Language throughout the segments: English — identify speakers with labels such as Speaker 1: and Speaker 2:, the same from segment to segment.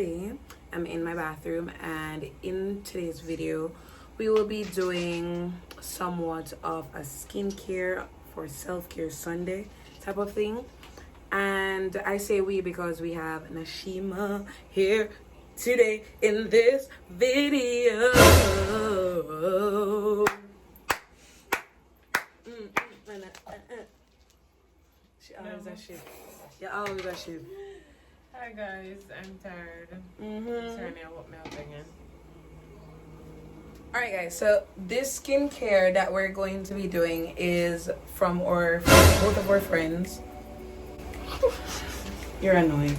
Speaker 1: today I'm in my bathroom, and in today's video we will be doing somewhat of a skincare for self-care Sunday type of thing. And I say we because we have Nashima here today in this video. She always a shit. Yeah, always a shit.
Speaker 2: Hi guys, I'm tired. Sorry, I woke me up again.
Speaker 1: Alright guys, so this skincare that we're going to be doing is from both of our friends. You're annoying.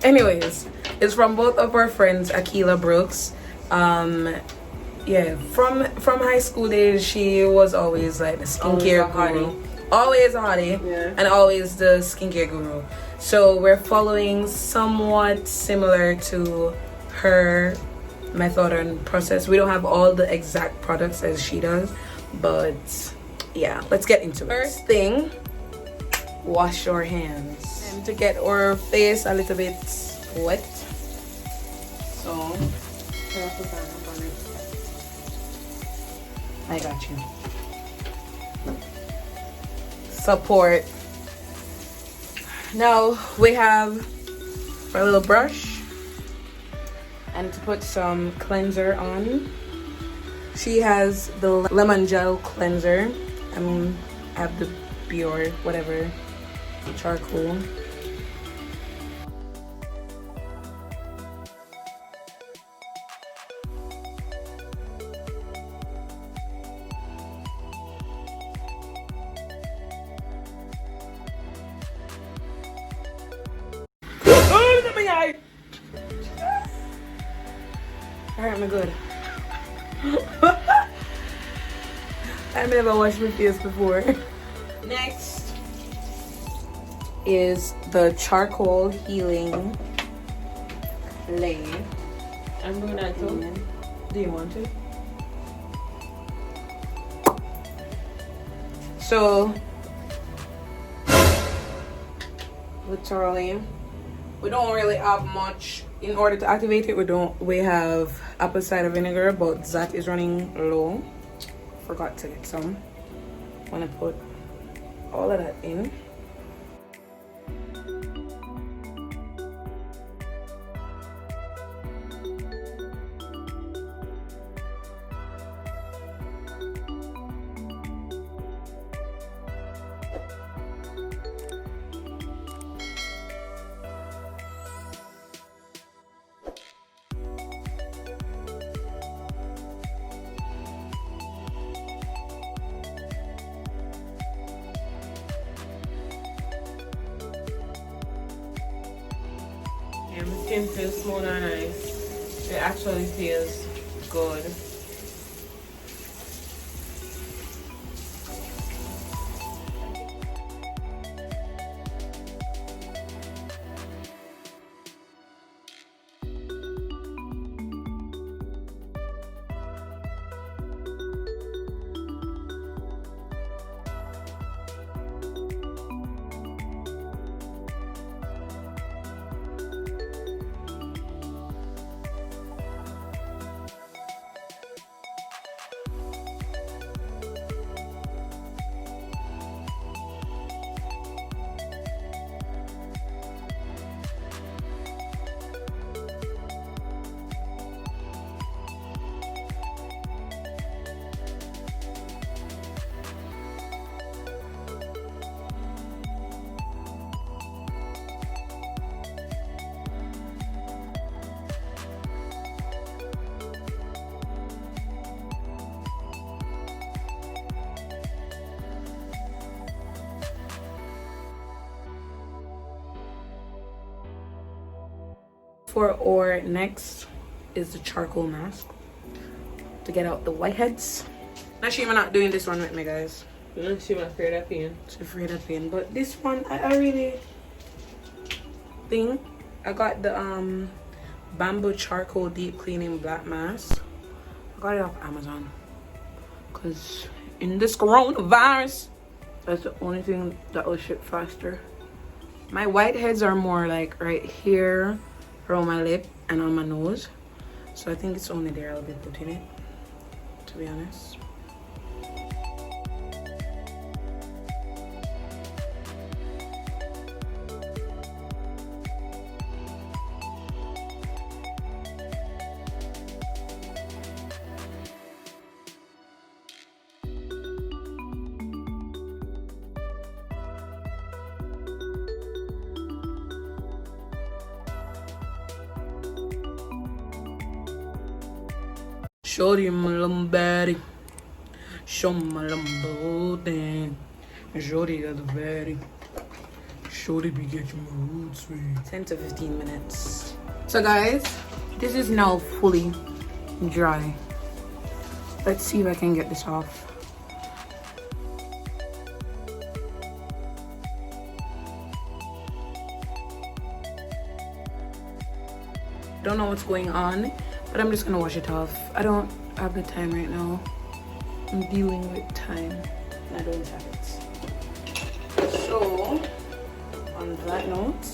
Speaker 1: Anyways, it's from both of our friends, Akila Brooks. Yeah, from high school days, she was always like the skincare guru. Always a hottie, yeah. And always the skincare guru. So we're following somewhat similar to her method and process. We don't have all the exact products as she does, but yeah, let's get into it. First thing, wash your hands and to get our face a little bit wet. So I got you. Support. Now we have our little brush and to put some cleanser on. She has the lemon gel cleanser. I have the Bioré, whatever, charcoal. Alright, I'm good. I've never washed my face before. Next is the charcoal healing lay.
Speaker 2: I'm doing that too.
Speaker 1: Do you want to? So, literally, we don't really have much. In order to activate it, we have apple cider vinegar, but that is running low. Forgot to get some. Want to put all of that in.
Speaker 2: Yeah, my skin feels smooth and nice. It actually feels good. For our next is the charcoal mask to get out the whiteheads. Nashima not doing this one with me, guys. She's afraid of pain.
Speaker 1: She's afraid of pain. But this one, I really think I got the bamboo charcoal deep cleaning black mask. I got it off Amazon because in this coronavirus, that's the only thing that will ship faster. My whiteheads are more like right here
Speaker 2: around my lip and on my nose. So I think it's only there I'll be putting it, to be honest. Shorty my lumbari, show my lumbo, shorty got the very, shorty be getting my roots sweet. 10 to 15 minutes. So guys, this is now fully dry. Let's see if I can get this off. Don't know what's going on, but I'm just gonna wash it off. I don't have the time right now. I'm dealing with time and I don't have it. So, on that note,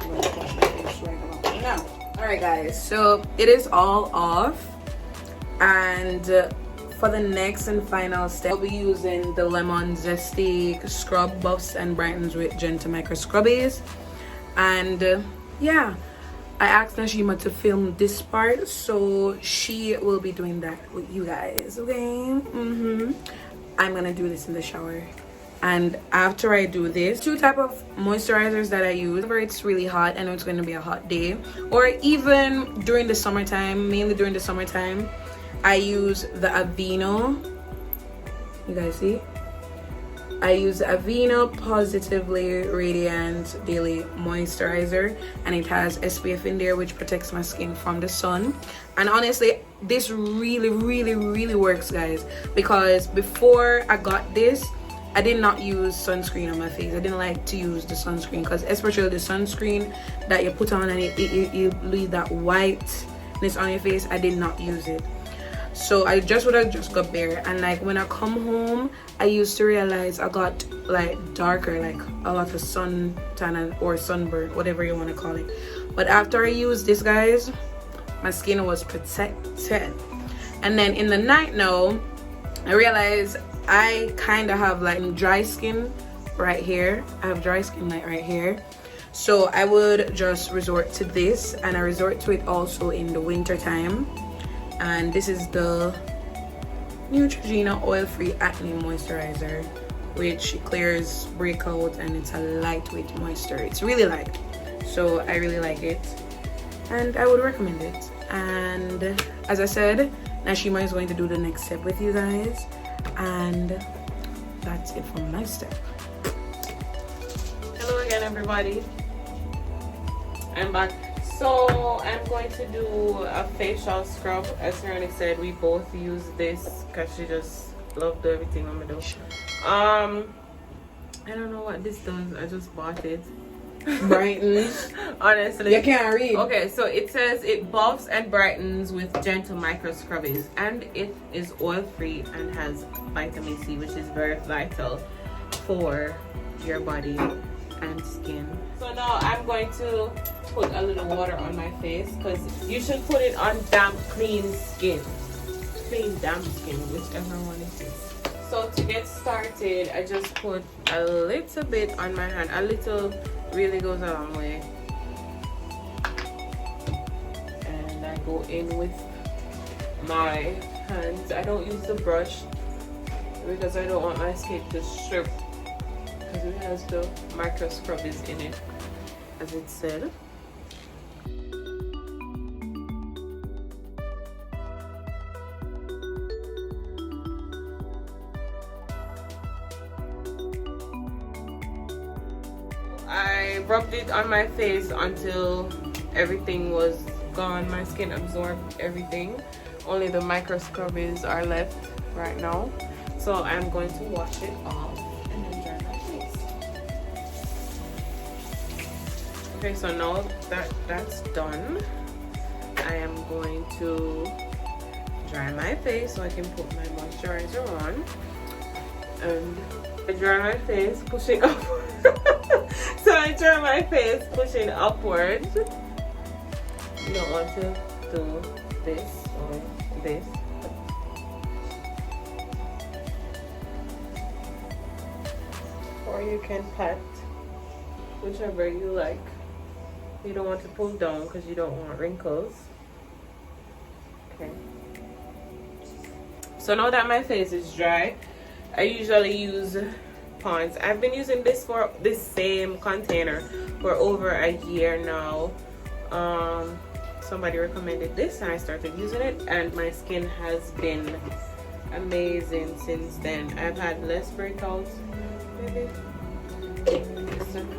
Speaker 2: I'm gonna wash my face right now. Alright guys, so it is all off. And for the next and final step, I'll be using the Lemon Zesty Scrub Buffs and Brightens with Gentle Micro Scrubbies. And yeah, I asked Nashima to film this part, so she will be doing that with you guys, okay? I'm gonna do this in the shower. And after I do this, two type of moisturizers that I use whenever it's really hot and it's going to be a hot day, or even during the summertime, mainly during the summertime, I use the Aveeno. You guys see? I use the Aveeno Positively Radiant Daily Moisturizer, and it has SPF in there, which protects my skin from the sun. And honestly, this really works, guys, because before I got this, I did not use sunscreen on my face. I didn't like to use the sunscreen, because especially the sunscreen that you put on and it leave that whiteness on your face. I did not use it. So I just got bare, and like when I come home, I used to realize I got like darker, like a lot of suntan or sunburn, whatever you want to call it. But after I used this, guys, my skin was protected. And then in the night now, I realized I kind of have like dry skin right here. I have dry skin like right here. So I would just resort to this, and I resort to it also in the winter time. And this is the Neutrogena oil-free acne moisturizer, which clears breakout, and it's a lightweight moisture. It's really light, so I really like it and I would recommend it. And as I said, Nashima is going to do the next step with you guys, and that's it from my step.
Speaker 3: Hello again, everybody. I'm back. So I'm going to do a facial scrub. As Rani said, we both use this because she just loved everything I'm gonna do. I don't know what this does. I just bought it.
Speaker 2: Brightens.
Speaker 3: Honestly,
Speaker 2: you can't read.
Speaker 3: Okay, so it says it buffs and brightens with gentle micro scrubbies, and it is oil free and has vitamin C, which is very vital for your body and skin. So now I'm going to put a little water on my face, because you should put it on damp, clean skin. Clean, damp skin, whichever one it is. So to get started, I just put a little bit on my hand. A little really goes a long way. And I go in with my hands. I don't use the brush because I don't want my skin to strip, because it has the micro scrubbies in it, as it said. I rubbed it on my face until everything was gone. My skin absorbed everything. Only the micro scrubbies are left right now. So I'm going to wash it off and then dry my face. Okay, so now that that's done, I am going to dry my face so I can put my moisturizer on. And I dry my face, pushing upward. So I dry my face, pushing upward. You don't want to do this or this. Or you can pat whichever you like. You don't want to pull down because you don't want wrinkles. Okay. So now that my face is dry, I usually use Pond's. I've been using this same container for over a year now. Somebody recommended this and I started using it, and my skin has been amazing since then. I've had less breakouts. Maybe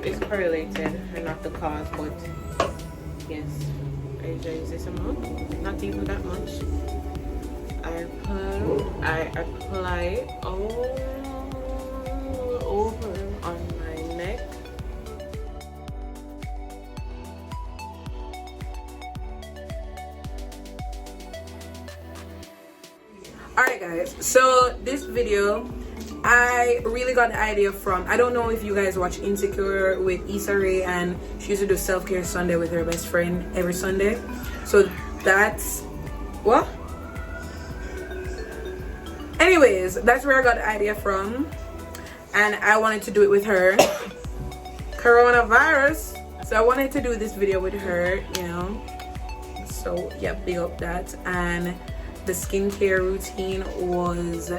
Speaker 3: it's correlated and not the cause, but yes, I usually use this amount, not even that much. I apply all over on my neck.
Speaker 2: Alright guys, so this video I really got the idea from, I don't know if you guys watch Insecure with Issa Rae, and she used to do self-care Sunday with her best friend every Sunday. So that's what? Anyways, that's where I got the idea from, and I wanted to do it with her. Coronavirus. So I wanted to do this video with her, you know. So yeah, big up that. And the skincare routine was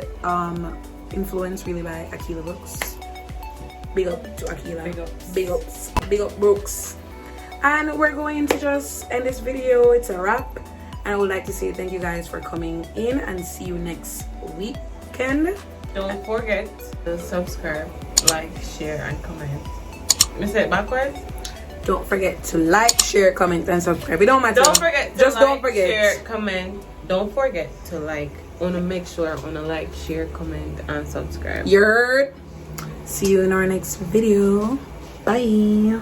Speaker 2: influenced really by Akila Brooks. Big up to Akila. Big up Brooks. And we're going to just end this video. It's a wrap. And I would like to say thank you guys for coming in, and see you next weekend.
Speaker 3: Don't forget to subscribe, like, share, and comment. Let me say it backwards.
Speaker 2: Don't forget to like, share, comment, and subscribe. It don't matter.
Speaker 3: Don't forget to
Speaker 2: just
Speaker 3: like,
Speaker 2: don't forget.
Speaker 3: share, comment. Don't forget to like. Wanna make sure wanna like, share, comment, and subscribe.
Speaker 2: You're. See you in our next video. Bye.